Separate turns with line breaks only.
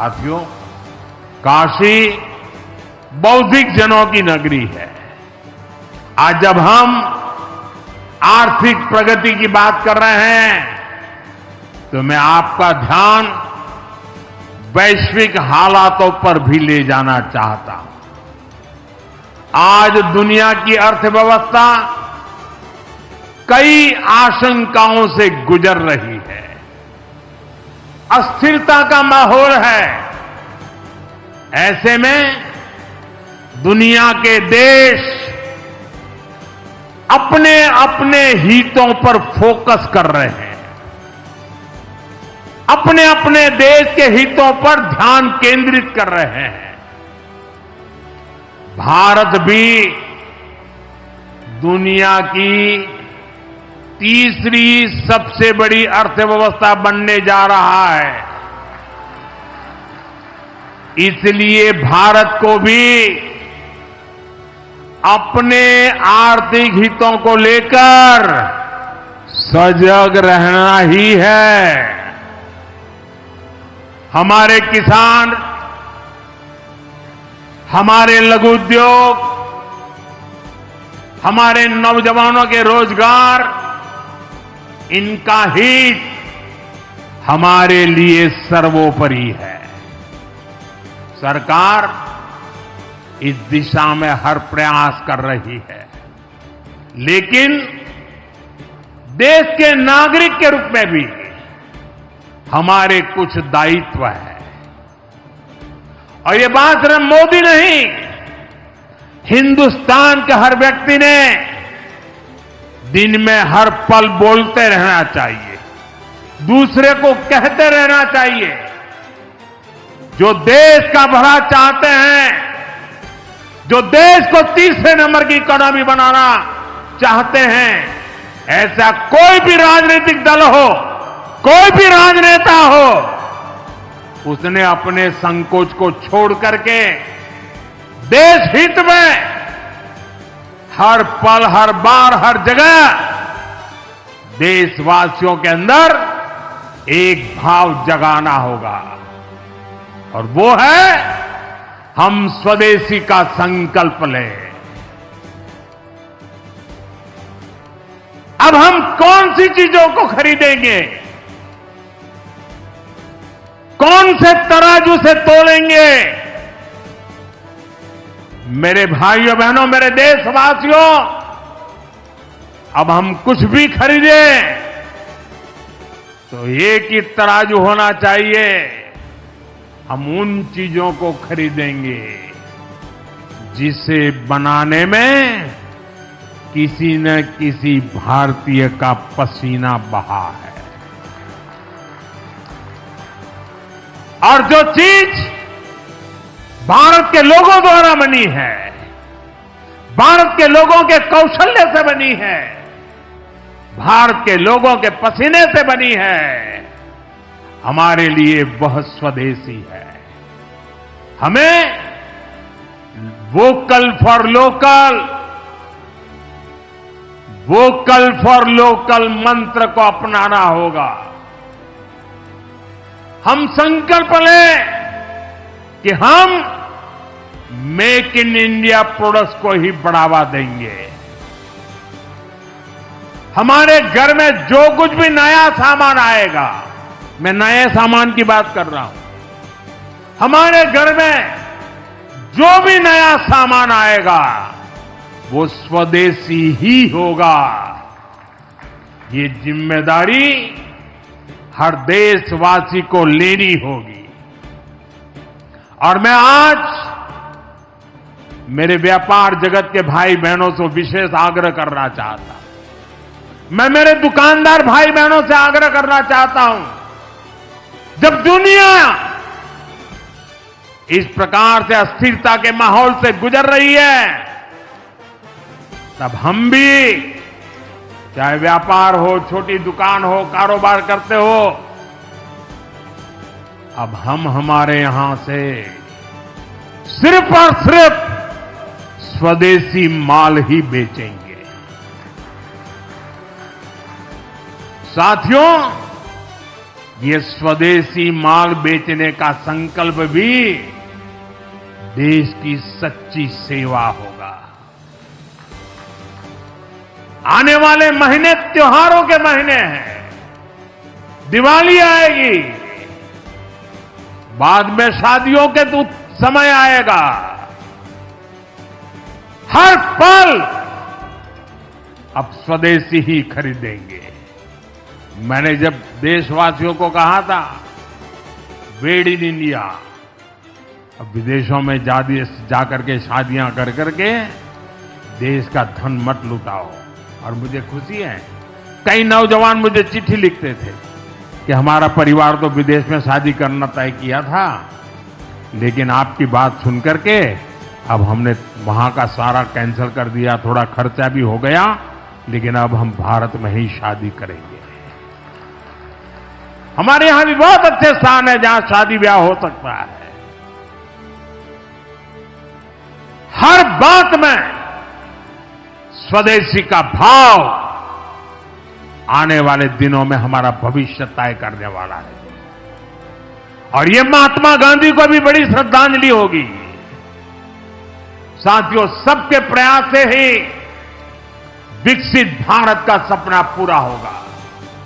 साथियों, काशी बौद्धिक जनों की नगरी है। आज जब हम आर्थिक प्रगति की बात कर रहे हैं तो मैं आपका ध्यान वैश्विक हालातों पर भी ले जाना चाहता हूं। आज दुनिया की अर्थव्यवस्था कई आशंकाओं से गुजर रही है। अस्थिरता का माहौल है। ऐसे में दुनिया के देश अपने अपने हितों पर फोकस कर रहे हैं। अपने अपने देश के हितों पर ध्यान केंद्रित कर रहे हैं। भारत भी दुनिया की तीसरी सबसे बड़ी अर्थव्यवस्था बनने जा रहा है। इसलिए भारत को भी अपने आर्थिक हितों को लेकर सजग रहना ही है। हमारे किसान, हमारे लघु उद्योग, हमारे नौजवानों के रोजगार, इनका हित हमारे लिए सर्वोपरि है। सरकार इस दिशा में हर प्रयास कर रही है, लेकिन देश के नागरिक के रूप में भी हमारे कुछ दायित्व है। और ये बात सिर्फ मोदी नहीं, हिंदुस्तान के हर व्यक्ति ने दिन में हर पल बोलते रहना चाहिए, दूसरे को कहते रहना चाहिए। जो देश का भला चाहते हैं, जो देश को तीसरे नंबर की इकोनॉमी बनाना चाहते हैं, ऐसा कोई भी राजनीतिक दल हो, कोई भी राजनेता हो, उसने अपने संकोच को छोड़ करके देश हित में हर पल, हर बार, हर जगह देशवासियों के अंदर एक भाव जगाना होगा, और वो है हम स्वदेशी का संकल्प लें। अब हम कौन सी चीजों को खरीदेंगे, कौन से तराजू से तोलेंगे? मेरे भाइयों बहनों, मेरे देशवासियों, अब हम कुछ भी खरीदें तो एक ही तराजू होना चाहिए। हम उन चीजों को खरीदेंगे जिसे बनाने में किसी न किसी भारतीय का पसीना बहा है। और जो चीज भारत के लोगों द्वारा बनी है, भारत के लोगों के कौशल्य से बनी है, भारत के लोगों के पसीने से बनी है, हमारे लिए वह स्वदेशी है। हमें vocal for local, vocal for local मंत्र को अपनाना होगा। हम संकल्प लें कि हम मेक इन इंडिया प्रोडक्ट्स को ही बढ़ावा देंगे। हमारे घर में जो कुछ भी नया सामान आएगा, मैं नए सामान की बात कर रहा हूं, हमारे घर में जो भी नया सामान आएगा वो स्वदेशी ही होगा। ये जिम्मेदारी हर देशवासी को लेनी होगी। और मैं आज मेरे व्यापार जगत के भाई बहनों से विशेष आग्रह करना चाहता हूं। मैं मेरे दुकानदार भाई बहनों से आग्रह करना चाहता हूं, जब दुनिया इस प्रकार से अस्थिरता के माहौल से गुजर रही है, तब हम भी, चाहे व्यापार हो, छोटी दुकान हो, कारोबार करते हो, अब हम हमारे यहां से सिर्फ और सिर्फ स्वदेशी माल ही बेचेंगे। साथियों, ये स्वदेशी माल बेचने का संकल्प भी देश की सच्ची सेवा होगा। आने वाले महीने त्योहारों के महीने हैं, दिवाली आएगी, बाद में शादियों के तो समय आएगा। हर पल अब स्वदेशी ही खरीदेंगे। मैंने जब देशवासियों को कहा था मेड इन इंडिया, अब विदेशों में जाकर के शादियां कर करके देश का धन मत लुटाओ। और मुझे खुशी है, कई नौजवान मुझे चिट्ठी लिखते थे कि हमारा परिवार तो विदेश में शादी करना तय किया था, लेकिन आपकी बात सुन करके अब हमने वहां का सारा कैंसिल कर दिया, थोड़ा खर्चा भी हो गया, लेकिन अब हम भारत में ही शादी करेंगे। हमारे यहां भी बहुत अच्छे स्थान है जहां शादी ब्याह हो सकता है। हर बात में स्वदेशी का भाव आने वाले दिनों में हमारा भविष्य तय करने वाला है। और ये महात्मा गांधी को भी बड़ी श्रद्धांजलि होगी। साथियों, सबके प्रयास से ही विकसित भारत का सपना पूरा होगा।